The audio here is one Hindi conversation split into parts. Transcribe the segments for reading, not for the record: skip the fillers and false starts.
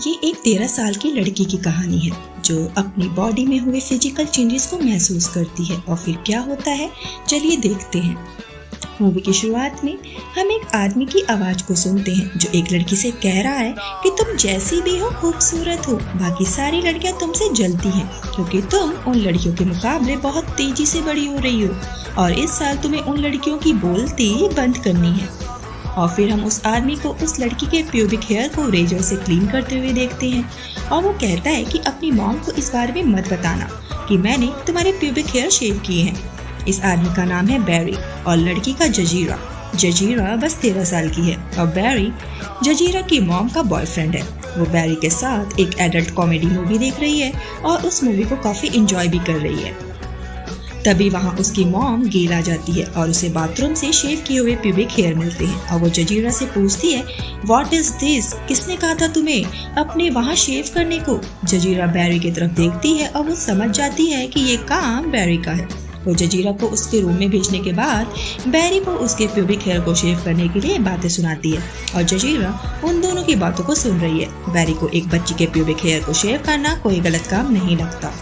ये एक 13 साल की लड़की की कहानी है जो अपनी बॉडी में हुए फिजिकल चेंजेस को महसूस करती है और फिर क्या होता है, चलिए देखते हैं। मूवी की शुरुआत में हम एक आदमी की आवाज को सुनते हैं जो एक लड़की से कह रहा है कि तुम जैसी भी हो खूबसूरत हो, बाकी सारी लड़कियां तुमसे जलती हैं क्योंकि तुम उन लड़कियों के मुकाबले बहुत तेजी से बड़ी हो रही हो और इस साल तुम्हें उन लड़कियों की बोलती बंद करनी है। और फिर हम उस आदमी को उस लड़की के प्यूबिक हेयर को रेजर से क्लीन करते हुए देखते हैं और वो कहता है कि अपनी मॉम को इस बारे में मत बताना कि मैंने तुम्हारे प्यूबिक हेयर शेव किए हैं। इस आदमी का नाम है बैरी और लड़की का जजीरा। जजीरा बस 13 साल की है और बैरी जजीरा की मॉम का बॉयफ्रेंड है। वो बैरी के साथ एक एडल्ट कॉमेडी मूवी देख रही है और उस मूवी को काफी एंजॉय भी कर रही है। तभी वहाँ उसकी मॉम गेल आ जाती है और उसे बाथरूम से शेव किए हुए प्यूबिक हेयर मिलते हैं और वो जजीरा से पूछती है, व्हाट इज दिस? किसने कहा था तुम्हें अपने वहाँ शेव करने को? जजीरा बैरी की तरफ देखती है और वो समझ जाती है कि ये काम बैरी का है। वो जजीरा को उसके रूम में भेजने के बाद बैरी को उसके प्यूबिक हेयर को शेव करने के लिए बातें सुनाती है और जजीरा उन दोनों की बातों को सुन रही है। बैरी को एक बच्ची के प्यूबिक हेयर को शेव करना कोई गलत काम नहीं लगता।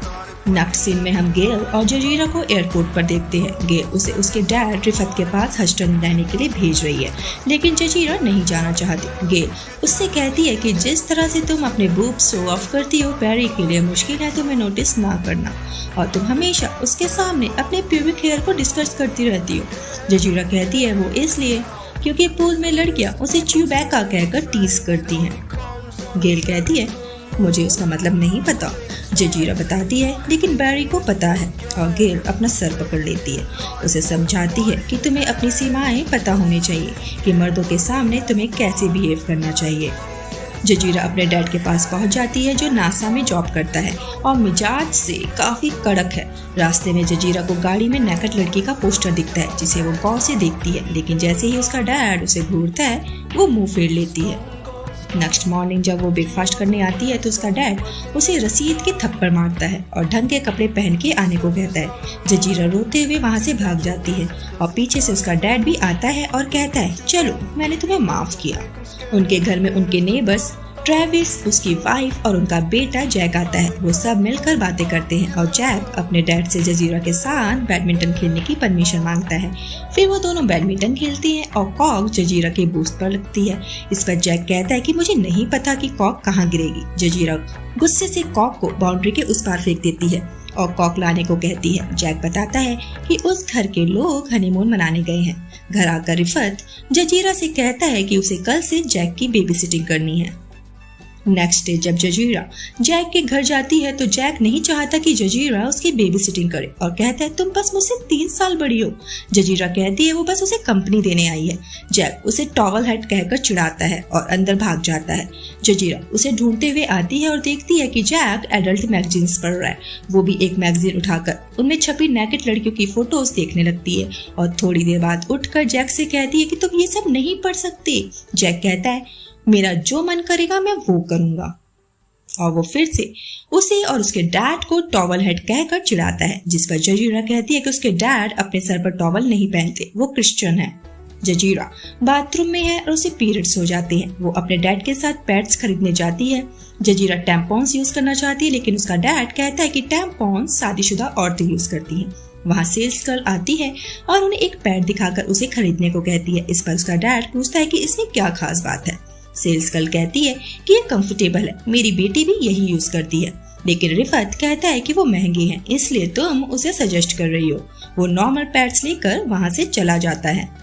नेक्स्ट सीन में हम गेल और जजीरा को एयरपोर्ट पर देखते हैं। गेल उसे उसके डैड रिफत के पास हस्टन रहने के लिए भेज रही है, लेकिन जजीरा नहीं जाना चाहती। गेल उससे कहती है कि जिस तरह से तुम अपने बूब शो ऑफ करती हो बैरी के लिए मुश्किल है तुम्हें नोटिस ना करना और तुम हमेशा उसके सामने अपने प्यूबिक हेयर को डिस्कस करती रहती हो। जजीरा कहती है वो इसलिए क्योंकि पूल में लड़कियां उसे च्यूबैका कहकर टीज करती हैं। गेल कहती है मुझे उसका मतलब नहीं पता। जजीरा बताती है लेकिन बैरी को पता है और गेल अपना सर पकड़ लेती है। उसे समझाती है कि तुम्हें अपनी सीमाएं पता होनी चाहिए कि मर्दों के सामने तुम्हें कैसे बिहेव करना चाहिए। जजीरा अपने डैड के पास पहुंच जाती है जो नासा में जॉब करता है और मिजाज से काफी कड़क है। रास्ते में जजीरा को गाड़ी में नेकेड लड़की का पोस्टर दिखता है जिसे वो गौर से देखती है, लेकिन जैसे ही उसका डैड उसे घूरता है वो मुंह फेर लेती है। नेक्स्ट मॉर्निंग जब वो ब्रेकफास्ट करने आती है तो उसका डैड उसे रसीद के थप्पड़ मारता है और ढंग के कपड़े पहन के आने को कहता है। जजीरा रोते हुए वहाँ से भाग जाती है और पीछे से उसका डैड भी आता है और कहता है चलो मैंने तुम्हें माफ किया। उनके घर में उनके नेबर्स ट्रेविस, उसकी वाइफ और उनका बेटा जैक आता है। वो सब मिलकर बातें करते हैं और जैक अपने डैड से जजीरा के साथ बैडमिंटन खेलने की परमिशन मांगता है। फिर वो दोनों बैडमिंटन खेलती हैं और कॉक जजीरा के बूस्ट पर लगती है। इस पर जैक कहता है कि मुझे नहीं पता कि कॉक कहाँ गिरेगी। जजीरा गुस्से से कॉक को बाउंड्री के उस पार फेंक देती है और कॉक लाने को कहती है। जैक बताता है कि उस घर के लोग हनीमून मनाने गए हैं। घर आकर रिफत जजीरा से कहता है कि उसे कल से जैक की बेबी सिटिंग करनी है। नेक्स्ट डे जब जजीरा जैक के घर जाती है तो जैक नहीं चाहता कि जजीरा उसकी बेबी सिटिंग करे और कहता है तुम बस मुझसे 3 साल बड़ी हो। जजीरा कहती है वो बस उसे कंपनी देने आई है। जैक उसे टॉवल हेड कहकर चिढ़ाता है और अंदर भाग जाता है। जजीरा उसे ढूंढते हुए आती है और देखती है कि जैक एडल्ट मैगजीन्स पढ़ रहा है। वो भी एक मैगजीन उठाकर उनमें छपी नेकेड लड़कियों की फोटोज देखने लगती है और थोड़ी देर बाद उठकर जैक से कहती है कि तुम ये सब नहीं पढ़ सकते। जैक कहता है मेरा जो मन करेगा मैं वो करूंगा और वो फिर से उसे और उसके डैड को टॉवल हेड कहकर चिढ़ाता है, जिस पर जजीरा कहती है कि उसके डैड अपने सर पर टॉवल नहीं पहनते, वो क्रिश्चियन है। जजीरा बाथरूम में है और उसे पीरियड्स हो जाते हैं। वो अपने डैड के साथ पैड्स खरीदने जाती है। जजीरा टैम्पॉन्स यूज करना चाहती है लेकिन उसका डैड कहता है कि टैम्पॉन्स शादीशुदा औरतें यूज करती हैं। वहाँ सेल्स गर्ल आती है और उन्हें एक पैड दिखाकर उसे खरीदने को कहती है। इस पर उसका डैड पूछता है कि इसमें क्या खास बात है। सेल्स गर्ल कहती है कि ये कंफर्टेबल है, मेरी बेटी भी यही यूज करती है। लेकिन रिफत कहता है कि वो महंगे हैं इसलिए तुम उसे सजेस्ट कर रही हो। वो नॉर्मल पैड्स लेकर वहाँ से चला जाता है।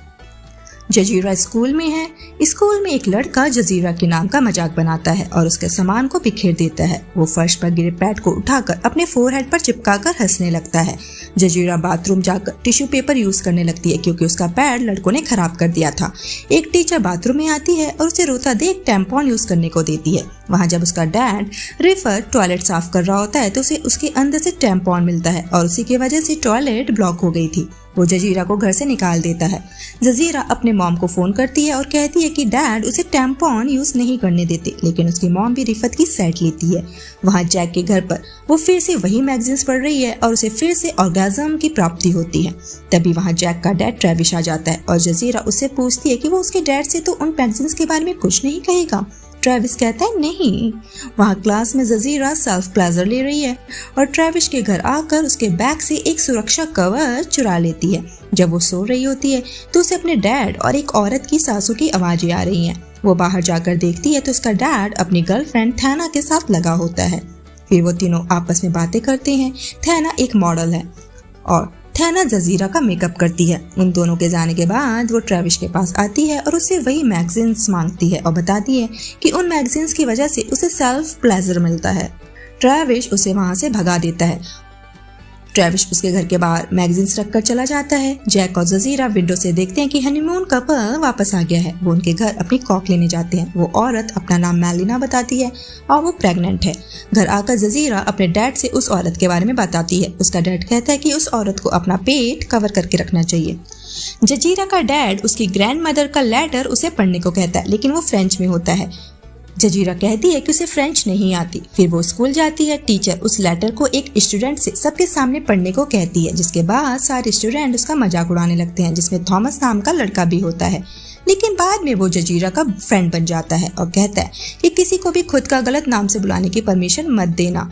जजीरा स्कूल में है। स्कूल में एक लड़का जजीरा के नाम का मजाक बनाता है और उसके सामान को बिखेर देता है। वो फर्श पर गिरे पैड को उठाकर अपने फोरहेड पर चिपकाकर हंसने लगता है। जजीरा बाथरूम जाकर टिश्यू पेपर यूज करने लगती है क्योंकि उसका पैड लड़कों ने खराब कर दिया था। एक टीचर बाथरूम में आती है और उसे रोता देख टैम्पॉन यूज करने को देती है। वहाँ जब उसका डैड रिफत टॉयलेट साफ कर रहा होता है तो उसे उसके अंदर से टैम्पॉन मिलता है और उसी की वजह से टॉयलेट ब्लॉक हो गई थी। वो जजीरा को घर से निकाल देता है। जजीरा अपने मॉम को फोन करती है और कहती है कि डैड उसे टैम्पॉन यूज नहीं करने देते, लेकिन उसकी मॉम भी रिफत की साइड लेती है। वहाँ जैक के घर पर वो फिर से वही मैगजीन्स पढ़ रही है और उसे फिर से ऑर्गेज्म की प्राप्ति होती है। तभी वहाँ जैक का डैड ट्रेविस आ जाता है और जजीरा उससे पूछती है कि वो उसके डैड से तो उन मैगजीन्स के बारे में कुछ नहीं कहेगा। ट्रेविस कहता है नहीं। वहाँ क्लास में जजीरा सेल्फ प्लेजर ले रही है और ट्रेविस के घर आकर उसके बैग से एक सुरक्षा कवच चुरा लेती है। जब वो सो रही होती है तो उसे अपने डैड और एक औरत की सासू की आवाजें आ रही हैं। वो बाहर जाकर देखती है तो उसका डैड अपनी गर्लफ्रेंड थैना के साथ लगा होता है। फिर वो तीनों आपस में बातें करते हैं। थैना एक मॉडल है और थैना जजीरा का मेकअप करती है। उन दोनों के जाने के बाद वो ट्रेविस के पास आती है और उससे वही मैगजीन्स मांगती है और बताती है कि उन मैगजीन्स की वजह से उसे सेल्फ प्लेजर मिलता है। ट्रेविस उसे वहां से भगा देता है। ट्रेविस उसके घर के बाहर मैगजीन्स रखकर चला जाता है। जैक और जजीरा विंडो से देखते हैं कि हनीमून कपल वापस आ गया है। वो उनके घर अपनी कॉक लेने जाते हैं। वो औरत अपना नाम मेलिना बताती है और वो प्रेग्नेंट है। घर आकर जजीरा अपने डैड से उस औरत के बारे में बताती है। उसका डैड कहता है कि उस औरत को अपना पेट कवर करके रखना चाहिए। जजीरा का डैड उसकी ग्रैंड मदर का लेटर उसे पढ़ने को कहता है, लेकिन वो फ्रेंच में होता है। जजीरा कहती है कि उसे फ्रेंच नहीं आती। फिर वो स्कूल जाती है। टीचर उस लेटर को एक स्टूडेंट से सबके सामने पढ़ने को कहती है, जिसके बाद सारे स्टूडेंट उसका मजाक उड़ाने लगते हैं, जिसमें थॉमस नाम का लड़का भी होता है। लेकिन बाद में वो जजीरा का फ्रेंड बन जाता है और कहता है कि किसी को भी खुद का गलत नाम से बुलाने की परमिशन मत देना।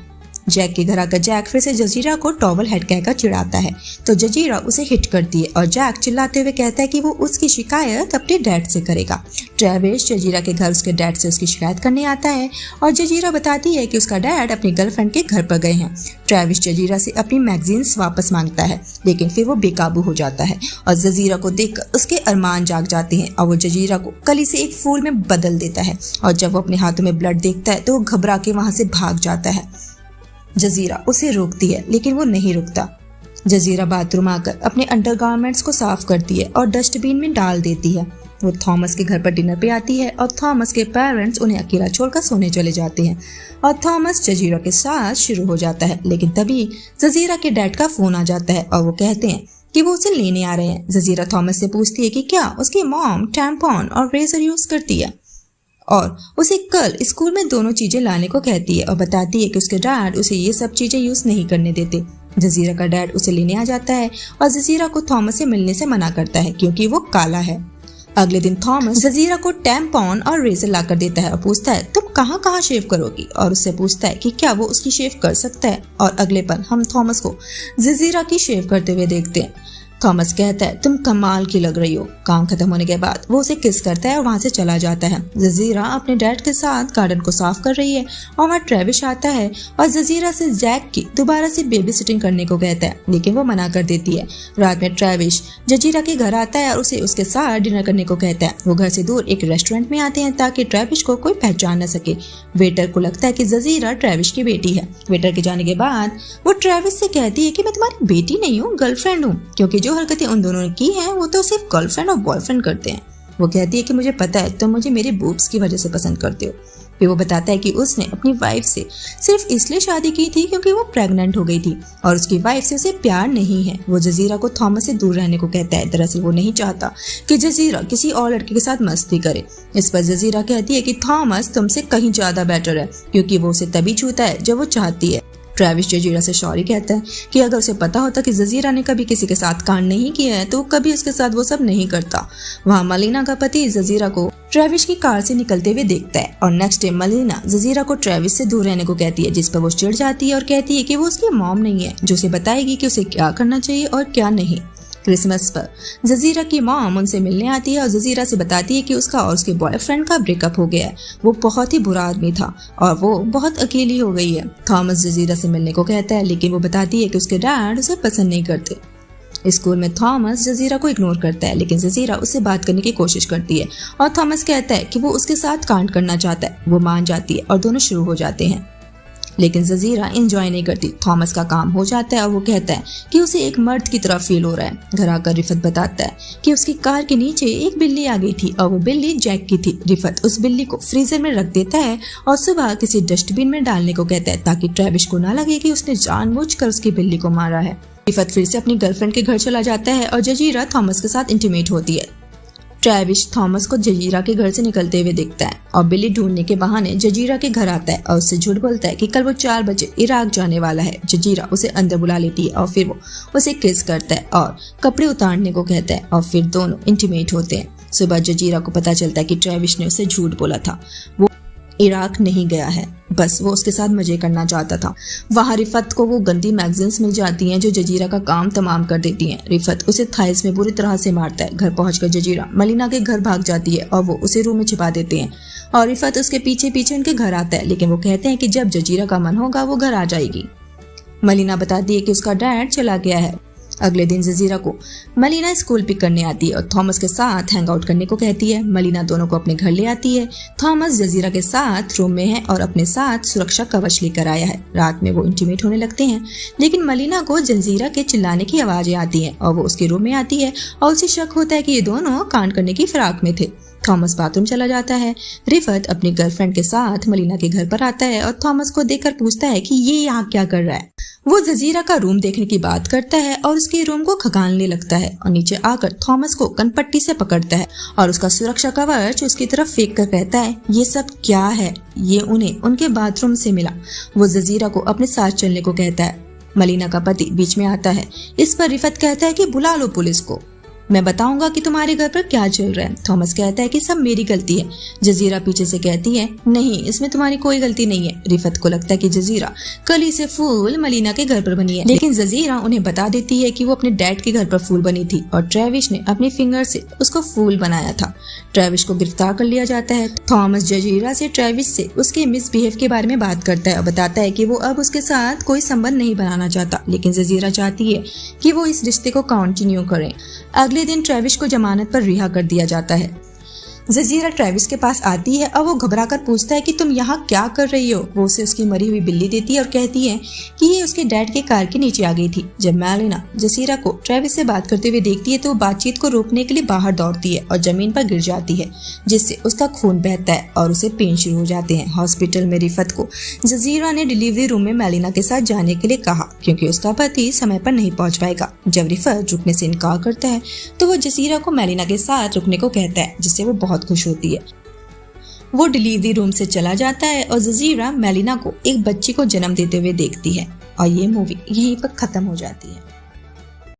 जैक के घर आकर जैक फिर से जजीरा को टॉवल हेड कहकर चिढ़ाता है तो जजीरा उसे हिट करती है और जैक चिल्लाते हुए कहता है कि वो उसकी शिकायत अपने डैड से करेगा। ट्रेविस जजीरा के घर उसके डैड से उसकी शिकायत करने आता है और जजीरा बताती है कि उसका डैड अपनी गर्लफ्रेंड के घर पर गए हैं। ट्रेविस जजीरा से अपनी मैगजीन्स वापस मांगता है, लेकिन फिर वो बेकाबू हो जाता है और जजीरा को देखकर उसके अरमान जाग जाते हैं और वो जजीरा को कली से एक फूल में बदल देता है। और जब वो अपने हाथों में ब्लड देखता है तो वो घबरा के वहां से भाग जाता है। जजीरा उसे रोकती है, लेकिन वो नहीं रुकता। जजीरा बाथरूम आकर अपने अंडरगारमेंट्स को साफ करती है और डस्टबिन में डाल देती है। वो थॉमस के घर पर डिनर पे आती है और थॉमस के पेरेंट्स उन्हें अकेला छोड़कर सोने चले जाते हैं और थॉमस जजीरा के साथ शुरू हो जाता है। लेकिन तभी जजीरा के डैड का फोन आ जाता है और वो कहते हैं कि वो उसे लेने आ रहे हैं। जजीरा थॉमस से पूछती है कि क्या उसकी मॉम टैम्पॉन और रेजर यूज करती है और उसे कल स्कूल में दोनों चीजें लाने को कहती है और बताती है कि उसके डैड उसे ये सब चीजें यूज नहीं करने देते। जजीरा का डैड उसे लेने आ जाता है और जजीरा को थॉमस से मिलने से मना करता है क्योंकि वो काला है। अगले दिन थॉमस जजीरा को टैम्पॉन और रेजर लाकर देता है और पूछता है तुम कहाँ कहाँ शेव करोगी, और उससे पूछता है कि क्या वो उसकी शेव कर सकता है। और अगले पल हम थॉमस को जजीरा की शेव करते हुए देखते हैं। थॉमस कहता है तुम कमाल की लग रही हो। काम खत्म होने के बाद वो उसे किस करता है और वहां से चला जाता है। जजीरा अपने डैड के साथ गार्डन को साफ कर रही है और वहाँ ट्रेविस आता है और जजीरा से जैक की दोबारा से बेबी सिटिंग करने को कहता है, लेकिन वो मना कर देती है। रात में ट्रेविस जजीरा के घर आता है और उसे उसके साथ डिनर करने को कहता है। वो घर से दूर एक रेस्टोरेंट में आते हैं ताकि ट्रेविस को कोई पहचान न सके। वेटर को लगता है कि जजीरा ट्रेविस की बेटी है। वेटर के जाने के बाद वो ट्रेविस से कहती है कि मैं तुम्हारी बेटी नहीं हूँ, गर्लफ्रेंड हूँ, क्योंकि जो हरकतें उन दोनों ने की हैं वो तो सिर्फ गर्लफ्रेंड और बॉयफ्रेंड करते हैं। वो कहती है कि मुझे पता है तुम मुझे मेरे बूब्स की वजह से पसंद करते हो। फिर वो बताता है कि उसने अपनी वाइफ से सिर्फ इसलिए शादी की थी क्योंकि वो प्रेग्नेंट हो गई थी और उसकी वाइफ से उसे प्यार नहीं है। वो जजीरा को थॉमस से दूर रहने को कहता है। दरअसल वो नहीं चाहता कि जजीरा किसी और लड़के के साथ मस्ती करे। इस पर जजीरा कहती है कि थॉमस तुमसे कहीं ज्यादा बेटर है क्योंकि वो उसे तभी छूता है जब वो चाहती है। ट्रेविस जजीरा से सॉरी कहता है कि अगर उसे पता होता कि जजीरा ने कभी किसी के साथ कांड नहीं किया है तो वो कभी उसके साथ वो सब नहीं करता। वहाँ मलीना का पति जजीरा को ट्रेविस की कार से निकलते हुए देखता है और नेक्स्ट डे मलीना जजीरा को ट्रेविस से दूर रहने को कहती है, जिस पर वो चिढ़ जाती है और कहती है कि वो उसकी मॉम नहीं है जो उसे बताएगी कि उसे क्या करना चाहिए और क्या नहीं। क्रिसमस पर जजीरा की मॉम उनसे मिलने आती है और जजीरा से बताती है कि उसका और उसके बॉयफ्रेंड का ब्रेकअप हो गया है। वो बहुत ही बुरा आदमी था और वो बहुत अकेली हो गई है। थॉमस जजीरा से मिलने को कहता है, लेकिन वो बताती है कि उसके डैड उसे पसंद नहीं करते। स्कूल में थॉमस जजीरा को इग्नोर करता है, लेकिन जजीरा उससे बात करने की कोशिश करती है और थॉमस कहता है कि वो उसके साथ कांड करना चाहता है। वो मान जाती है और दोनों शुरू हो जाते हैं, लेकिन जजीरा एंजॉय नहीं करती। थॉमस का काम हो जाता है और वो कहता है कि उसे एक मर्द की तरह फील हो रहा है। घर आकर रिफत बताता है कि उसकी कार के नीचे एक बिल्ली आ गई थी और वो बिल्ली जैक की थी। रिफत उस बिल्ली को फ्रीजर में रख देता है और सुबह किसी डस्टबिन में डालने को कहता है ताकि ट्रेविस को ना लगे कि उसने जानबूझकर उसकी बिल्ली को मारा है। रिफत फिर से अपनी गर्लफ्रेंड के घर चला जाता है और जजीरा थॉमस के साथ इंटीमेट होती है। ट्रेविस थॉमस को जजीरा के घर से निकलते हुए देखता है और बिल्ली ढूंढने के बहाने जजीरा के घर आता है और उससे झूठ बोलता है कि कल वो 4 बजे इराक जाने वाला है। जजीरा उसे अंदर बुला लेती है और फिर वो उसे किस करता है और कपड़े उतारने को कहता है और फिर दोनों इंटीमेट होते हैं। सुबह जजीरा को पता चलता है कि ट्रेविस ने उसे झूठ बोला था। वो इराक नहीं गया है, बस वो उसके साथ मजे करना चाहता था। वहाँ रिफत को वो गंदी मैगजीन्स मिल जाती हैं जो जजीरा का काम तमाम कर देती हैं। रिफत उसे थाइस में बुरी तरह से मारता है। घर पहुंचकर जजीरा मलिना के घर भाग जाती है और वो उसे रूम में छिपा देते हैं और रिफत उसके पीछे पीछे उनके घर आता है, लेकिन वो कहते हैं कि जब जजीरा का मन होगा वो घर आ जाएगी। मलिना बताती है कि उसका डैड चला गया है। अगले दिन जजीरा को मलिना स्कूल पिक करने आती है और थॉमस के साथ हैंग आउट करने को कहती है। मलिना दोनों को अपने घर ले आती है। थॉमस जजीरा के साथ रूम में है और अपने साथ सुरक्षा कवच लेकर आया है। रात में वो इंटीमेट होने लगते हैं, लेकिन मलिना को जजीरा के चिल्लाने की आवाजें आती हैं और वो उसके रूम में आती है और उसे शक होता है कि ये दोनों कांड करने की फिराक में थे। थॉमस बाथरूम चला जाता है। रिफत अपनी गर्लफ्रेंड के साथ मलिना के घर पर आता है और थॉमस को देखकर पूछता है कि ये यहाँ क्या कर रहा है। वो जजीरा का रूम देखने की बात करता है और उसके रूम को खगालने लगता है और नीचे आकर थॉमस को कनपट्टी से पकड़ता है और उसका सुरक्षा कवच उसकी तरफ फेंक कर कहता है, ये सब क्या है? ये उन्हें उनके बाथरूम से मिला। वो जजीरा को अपने साथ चलने को कहता है। मलिना का पति बीच में आता है। इस पर रिफत कहता है कि बुला लो पुलिस को, मैं बताऊंगा कि तुम्हारे घर पर क्या चल रहा है। थॉमस कहता है कि सब मेरी गलती है। जजीरा पीछे से कहती है, नहीं, इसमें तुम्हारी कोई गलती नहीं है। रिफत को लगता है कि जजीरा कली से फूल मलिना के घर पर बनी है, लेकिन जजीरा उन्हें बता देती है कि वो अपने डैड के घर पर फूल बनी थी और ट्रेविस ने अपनी फिंगर से उसको फूल बनाया था। ट्रेविस को गिरफ्तार कर लिया जाता है। थॉमस जजीरा से ट्रेविस से उसके मिसबिहेव के बारे में बात करता है और बताता है कि वो अब उसके साथ कोई संबंध नहीं बनाना चाहता, लेकिन जजीरा चाहती है कि वो इस रिश्ते को कंटिन्यू करें। अगले दिन ट्रेविस को जमानत पर रिहा कर दिया जाता है। जजीरा ट्रेविस के पास आती है और वो घबराकर पूछता है कि तुम यहाँ क्या कर रही हो। वो उसे उसकी मरी हुई बिल्ली देती है और कहती है कि ये उसके डैड के कार के नीचे आ गई थी। जब मैलिना जजीरा को ट्रेविस से बात करते हुए देखती है तो वो बातचीत को रोकने के लिए बाहर दौड़ती है और जमीन पर गिर जाती है, जिससे उसका खून बहता है और उसे पेन शुरू हो जाते हैं। हॉस्पिटल में रिफत को जजीरा ने डिलीवरी रूम में मैलिना के साथ जाने के लिए कहा क्योंकि उसका पति समय पर नहीं पहुंच पाएगा। जब रिफत रुकने से इनकार करता है तो वो जजीरा को मैलिना के साथ रुकने को कहता है, जिससे वो बहुत खुश होती है। वो डिलीवरी रूम से चला जाता है और जजीरा मैलिना को एक बच्ची को जन्म देते हुए देखती है और ये मूवी यहीं पर खत्म हो जाती है।